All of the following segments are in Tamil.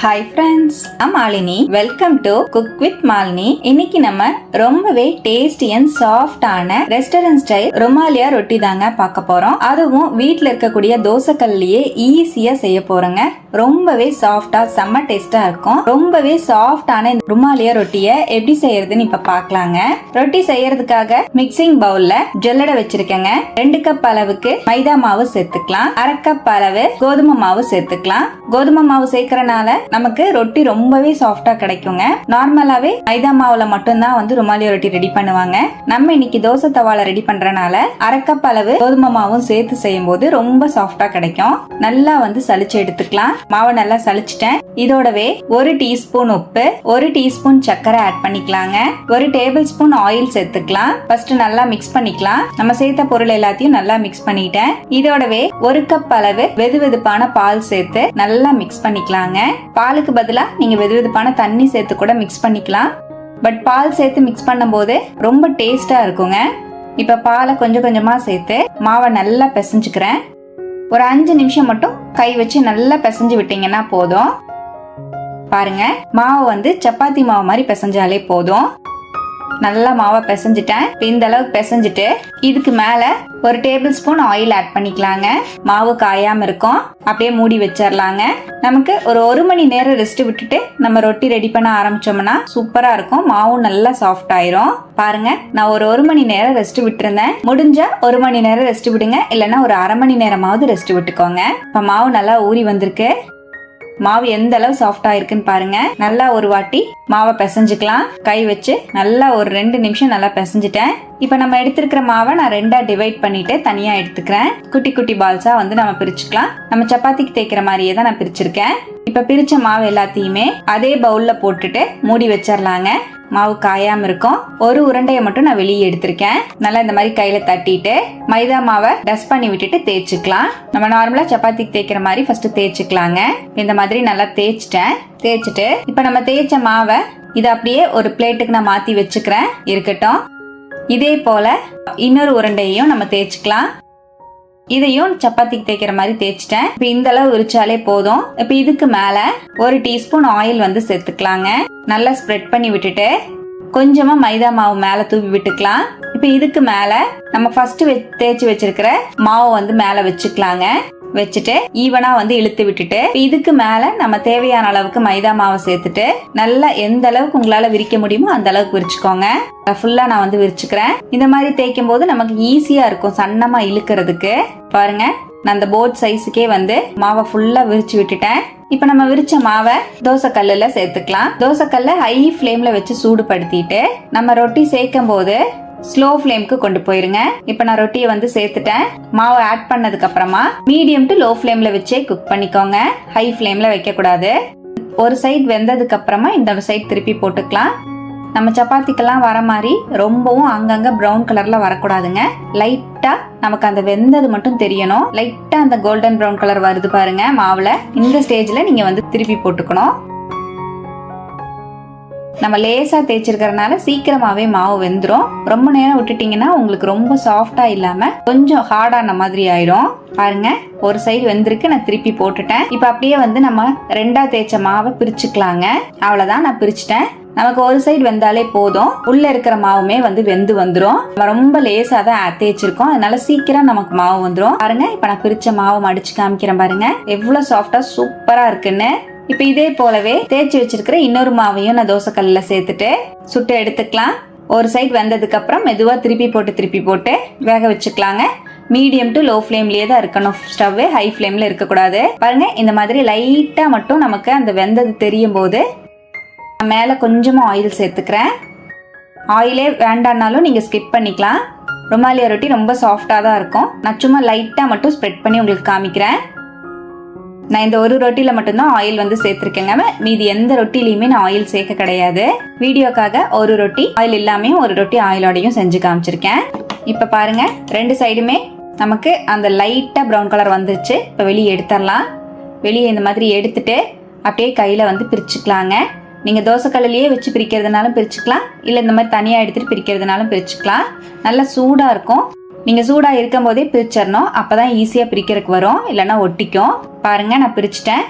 ஹாய் ஃப்ரெண்ட்ஸ், நான் Malini. Welcome to cook with Malini. இன்னைக்கு நம்ம ரொம்பவே டேஸ்டி அண்ட் சாஃப்டான ரெஸ்டாரண்ட் ஸ்டைல் ருமாலியா ரொட்டி தாங்க பார்க்க போறோம். அதுவும் வீட்டில் இருக்கக்கூடிய தோசைக்கல்லையே ஈஸியா செய்ய போறோங்க. ரொம்பவே சாஃப்டா செம்ம டேஸ்டா இருக்கும். ரொம்பவே சாஃப்டான இந்த ருமாலியா ரொட்டியை எப்படி செய்யறதுன்னு இப்ப பார்க்கலாங்க. ரொட்டி செய்யறதுக்காக மிக்சிங் பவுல்ல ஜல்லடை வச்சிருக்கேங்க. 2 கப் அளவுக்கு மைதா மாவு சேர்த்துக்கலாம். 1/2 கப் அளவு கோதுமை மாவு சேர்த்துக்கலாம். கோதுமை மாவு சேர்க்கறனால நமக்கு ரொட்டி ரொம்பவே சாஃப்டா கிடைக்குங்க. நார்மலாவே மைதா மாவுல மட்டும்தான் ருமாலியா ரொட்டி ரெடி பண்ணுவாங்க. நம்ம இன்னைக்கு தோசை தவால ரெடி பண்றனால 1/2 கப் அளவு கோதுமை மாவும் சேர்த்து செய்யும் போது ரொம்ப சாஃப்டா கிடைக்கும். நல்லா சலிச்சு எடுத்துக்கலாம். மாவை நல்லா சலிச்சிட்டேன். இதோடவே 1 டீஸ்பூன் உப்பு, 1 டீஸ்பூன் சர்க்கரை ஆட் பண்ணிக்கலாங்க. 1 டேபிள் ஸ்பூன் ஆயில் சேர்த்துக்கலாம். ஃபர்ஸ்ட் நல்லா மிக்ஸ் பண்ணிக்கலாம். நம்ம சேர்த்த பொருள் எல்லாத்தையும் நல்லா மிக்ஸ் பண்ணிட்டேன். இதோடவே 1 கப் அளவு வெதுவெதுப்பான பால் சேர்த்து நல்லா மிக்ஸ் பண்ணிக்கலாங்க. பாலுக்கு பதிலா நீங்க வெதுவெதுப்பான தண்ணி சேர்த்து கூட மிக்ஸ் பண்ணிக்கலாம். பட் பால் சேர்த்து மிக்ஸ் பண்ணும் போது ரொம்ப டேஸ்டா இருக்குங்க. இப்ப பாலை கொஞ்சம் கொஞ்சமா சேர்த்து மாவை நல்லா பிசைஞ்சுக்கிறேன். ஒரு 5 நிமிஷம் மட்டும் கை வச்சு நல்லா பிசைஞ்சு விட்டீங்கன்னா போதும். பாருங்க, மாவு சப்பாத்தி மாவு மாதிரி பிசைஞ்சாலே போதும். நல்லா மாவை பிசைஞ்சிட்டேன். இந்த அளவுக்கு பிசைஞ்சிட்டு இதுக்கு மேல 1 டேபிள் ஸ்பூன் ஆயில் ஆட் பண்ணிக்கலாங்க. மாவு காயாம இருக்கும். அப்படியே மூடி வச்சிடலாங்க. நமக்கு ஒரு 1 மணி நேரம் ரெஸ்ட் விட்டுட்டு நம்ம ரொட்டி ரெடி பண்ண ஆரம்பிச்சோம்னா சூப்பரா இருக்கும். மாவும் நல்லா சாஃப்ட் ஆயிரும். பாருங்க, நான் ஒரு 1 மணி நேரம் ரெஸ்ட் விட்டுருந்தேன். முடிஞ்சா 1 மணி நேரம் ரெஸ்ட் விடுங்க, இல்லைன்னா ஒரு 1/2 மணி நேரமாவது ரெஸ்ட் விட்டுக்கோங்க. இப்ப மாவு நல்லா ஊறி வந்திருக்கு. மாவு எந்த அளவு சாஃப்டா இருக்குன்னு பாருங்க. நல்லா ஒரு வாட்டி மாவை பிசைஞ்சுக்கலாம். கை வச்சு நல்லா ஒரு 2 நிமிஷம் நல்லா பிசைஞ்சிட்டேன். இப்ப நம்ம எடுத்திருக்கிற மாவை நான் 2ஆ டிவைட் பண்ணிட்டு தனியா எடுத்துக்கிறேன். குட்டி குட்டி பால்ஸா நம்ம பிரிச்சுக்கலாம். நம்ம சப்பாத்திக்கு தேய்க்கிற மாதிரியே தான் நான் பிரிச்சிருக்கேன். இப்ப பிரிச்ச மாவு எல்லாத்தையுமே அதே பவுல்ல போட்டுட்டு மூடி வச்சிடலாங்க. மாவு காயாம இருக்கும். ஒரு உருண்டையை மட்டும் நான் வெளியே எடுத்திருக்கேன். நல்லா இந்த மாதிரி கையில தட்டிட்டு மைதா மாவை டஸ்ட் பண்ணி விட்டுட்டு தேய்ச்சிக்கலாம். நம்ம நார்மலா சப்பாத்திக்கு தேய்க்கிற மாதிரி ஃபர்ஸ்ட் தேய்ச்சிக்கலாங்க. இந்த மாதிரி நல்லா தேய்ச்சிட்டேன். தேய்ச்சிட்டு இப்ப நம்ம தேய்ச்ச மாவை இதை அப்படியே ஒரு பிளேட்டுக்கு நான் மாத்தி வச்சுக்கிறேன். இருக்கட்டும். இதே போல இன்னொரு உருண்டையையும் நம்ம தேய்ச்சிக்கலாம். இதையும் சப்பாத்திக்கு தேய்க்கிற மாதிரி தேய்ச்சிட்டேன். இப்ப இந்த அளவு விரிச்சாலே போதும். இப்ப இதுக்கு மேல 1 டீஸ்பூன் ஆயில் சேர்த்துக்கலாங்க. நல்லா ஸ்ப்ரெட் பண்ணி விட்டுட்டு கொஞ்சமா மைதா மாவு மேல தூவி விட்டுக்கலாம். இப்ப இதுக்கு மேல நம்ம ஃபர்ஸ்ட் தேய்ச்சி வச்சிருக்கிற மாவு மேல வச்சுக்கலாங்க. வச்சுட்டு ஈவனா இழுத்து விட்டுட்டு இதுக்கு மேல நம்ம தேவையான அளவுக்கு மைதா மாவை சேர்த்துட்டு நல்லா எந்த அளவுக்கு உங்களால விரிக்க முடியுமோ அந்த அளவுக்கு விரிச்சுக்கோங்க. ஃபுல்லா நான் விரிச்சுக்கிறேன். இந்த மாதிரி தேய்க்கும் போது நமக்கு ஈஸியா இருக்கும் சன்னமா இழுக்கிறதுக்கு. பாருங்க, நான் அந்த போட் சைஸுக்கே மாவை ஃபுல்லா விரிச்சு விட்டுட்டேன். இப்ப நம்ம விரிச்ச மாவை தோசை கல்லுல சேர்த்துக்கலாம். தோசை கல்ல ஹை ஃபிளேம்ல வச்சு சூடுபடுத்திட்டு நம்ம ரொட்டி சேர்க்கும் போது ஸ்லோ ஃபிளேம்க்கு கொண்டு போயிருங்க. இப்ப நான் ரொட்டியை சேர்த்துட்டேன். மாவை ஆட் பண்ணதுக்கு அப்புறமா மீடியம் டு லோ ஃபிளேம்ல வச்சே குக் பண்ணிக்கோங்க. ஹை ஃபிளேம்ல வைக்க கூடாது. ஒரு சைடு வெந்ததுக்கு அப்புறமா இந்த சைடு திருப்பி போட்டுக்கலாம். நம்ம சப்பாத்திக்கெல்லாம் வர மாதிரி ரொம்பவும் அங்கங்க பிரவுன் கலர்ல வரக்கூடாதுங்க. லைட்டா நமக்கு அந்த வெந்தது மட்டும் தெரியணும். லைட்டா அந்த கோல்டன் பிரவுன் கலர் வருது பாருங்க மாவுல. இந்த ஸ்டேஜ்ல நீங்க திருப்பி போட்டுக்கணும். நம்ம லேசா தேய்ச்சிருக்கிறதுனால சீக்கிரமாவே மாவு வெந்துரும். ரொம்ப நேரம் விட்டுட்டீங்கன்னா உங்களுக்கு ரொம்ப சாஃப்டா இல்லாம கொஞ்சம் ஹார்டான மாதிரி ஆயிடும். பாருங்க, ஒரு சைடு வெந்திருக்கு. நான் திருப்பி போட்டுட்டேன். இப்ப அப்படியே நம்ம 2ஆ தேய்ச்ச மாவை பிரிச்சுக்கலாங்க. அவ்வளவுதான், நான் பிரிச்சுட்டேன். நமக்கு ஒரு சைடு வெந்தாலே போதும். உள்ள இருக்கிற மாவுமே வெந்து வந்துரும். ரொம்ப லேசா தான் தேய்ச்சிருக்கோம், அதனால சீக்கிரம் நமக்கு மாவு வந்துரும். பாருங்க, இப்ப நான் பிரிச்ச மாவை மடிச்சு காமிக்கிறேன். பாருங்க எவ்வளவு சாஃப்டா சூப்பரா இருக்குன்னு. இப்ப இதே போலவே தேய்ச்சி வச்சிருக்கிற இன்னொரு மாவையும் நான் தோசை கல்லுல சேர்த்துட்டு சுட்டு எடுத்துக்கலாம். ஒரு சைடு வெந்ததுக்கு அப்புறம் மெதுவா திருப்பி போட்டு வேக வச்சுக்கலாங்க. மீடியம் டு லோ ஃபிளேம்லயே தான் இருக்கணும். ஸ்டவ் ஹை ஃபிளேம்ல இருக்க கூடாது. பாருங்க, இந்த மாதிரி லைட்டா மட்டும் நமக்கு அந்த வெந்தது தெரியும் போது மேல கொஞ்சமா ஆயில் சேர்த்துக்கிறேன். ஆயிலே வேண்டான்னாலும் நீங்க ஸ்கிப் பண்ணிக்கலாம். ருமாலியா ரொட்டி ரொம்ப சாஃப்டா தான் இருக்கும். நான் சும்மா லைட்டா மட்டும் ஸ்ப்ரெட் பண்ணி உங்களுக்கு காமிக்கிறேன். நான் இந்த ஒரு ரொட்டில மட்டும்தான் ஆயில் சேர்த்திருக்கேங்க. மீதி எந்த ரொட்டிலையுமே நான் ஆயில் சேர்க்க கிடையாது. வீடியோக்காக ஒரு ரொட்டி ஆயில் இல்லாம ஒரு ரொட்டி ஆயிலோடையும் செஞ்சு காமிச்சிருக்கேன். இப்ப பாருங்க, 2 சைடுமே நமக்கு அந்த லைட்டா பிரவுன் கலர் வந்துருச்சு. இப்ப வெளியே எடுத்துடலாம். வெளியே இந்த மாதிரி எடுத்துட்டு அப்படியே கையில பிரிச்சுக்கலாங்க. நீங்க தோசை கல்லையே வச்சு பிரிக்கிறதுனாலும் பிரிச்சுக்கலாம், இல்ல இந்த மாதிரி தனியா எடுத்துட்டு பிரிக்கிறதுனாலும் பிரிச்சுக்கலாம். நல்லா சூடா இருக்கும். நீங்க சூடா இருக்கும் போதே பிரிச்சிடணும். அப்பதான் ஈஸியா பிரிக்கிறதுக்கு வரும், இல்லைன்னா ஒட்டிக்கும். பாருங்க, நான் பிரிச்சுட்டேன்.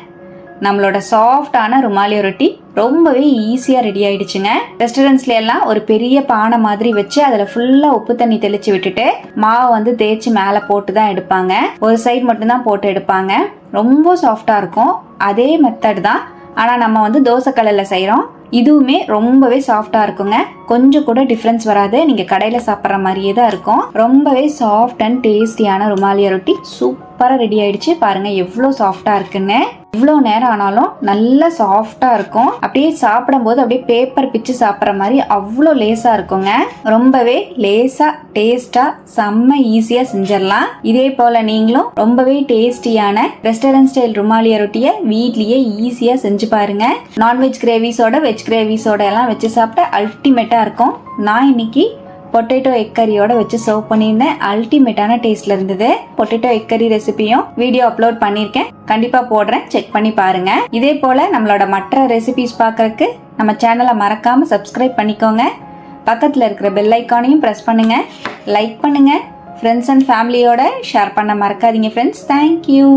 நம்மளோட சாஃப்டான ருமாலியா ரொட்டி ரொம்பவே ஈஸியாக ரெடி ஆயிடுச்சுங்க. ரெஸ்டாரண்ட்ஸ்ல எல்லாம் ஒரு பெரிய பானை மாதிரி வச்சு அதில் ஃபுல்லாக உப்பு தண்ணி தெளிச்சு விட்டுட்டு மாவை வந்து தேய்ச்சி மேலே போட்டு தான் எடுப்பாங்க. ஒரு சைடு மட்டும்தான் போட்டு எடுப்பாங்க. ரொம்ப சாஃப்டாக இருக்கும். அதே மெத்தட் தான், ஆனால் நம்ம வந்து தோசைக்கல்லில் செய்கிறோம். இதுவுமே ரொம்பவே சாஃப்டா இருக்குங்க. கொஞ்சம் கூட டிஃபரன்ஸ் வராது. நீங்க கடையில சாப்பிட்ற மாதிரியே தான் இருக்கும். ரொம்பவே சாஃப்ட் அண்ட் டேஸ்டியான ருமாலியா ரொட்டி சூப்பரா ரெடி ஆயிடுச்சு. பாருங்க எவ்வளோ சாஃப்டா இருக்குன்னு. இவ்வளோ நேரம் ஆனாலும் நல்லா சாஃப்டா இருக்கும். அப்படியே சாப்பிடும் போது அப்படியே பேப்பர் பிச்சு சாப்பிட்ற மாதிரி அவ்வளோ லேசா இருக்குங்க. ரொம்பவே லேசா டேஸ்டா செம்ம ஈஸியா செஞ்சிடலாம். இதே போல நீங்களும் ரொம்பவே டேஸ்டியான ரெஸ்டாரண்ட் ஸ்டைல் ருமாலியா ரொட்டியை வீட்லயே ஈஸியா செஞ்சு பாருங்க. நான்வெஜ் கிரேவிஸோட வெஜ் கிரேவிஸோட எல்லாம் வச்சு சாப்பிட்டா அல்டிமேட்டா இருக்கும். நான் இன்னைக்கு பொட்டேட்டோ எக் கறியோட வச்சு சர்வ் பண்ணியிருந்தேன். அல்டிமேட்டான டேஸ்ட்ல இருந்தது. பொட்டேட்டோ எக் கறி ரெசிபியும் வீடியோ அப்லோட் பண்ணியிருக்கேன். கண்டிப்பா போடுறேன், செக் பண்ணி பாருங்க. இதே போல நம்மளோட மற்ற ரெசிபிஸ் பார்க்கறதுக்கு நம்ம சேனலை மறக்காம சப்ஸ்கிரைப் பண்ணிக்கோங்க. பக்கத்துல இருக்கிற பெல் ஐக்கானையும் பிரஸ் பண்ணுங்க. லைக் பண்ணுங்க. ஃப்ரெண்ட்ஸ் அண்ட் ஃபேமிலியோட ஷேர் பண்ண மறக்காதீங்க ஃப்ரெண்ட்ஸ். தேங்க்யூ.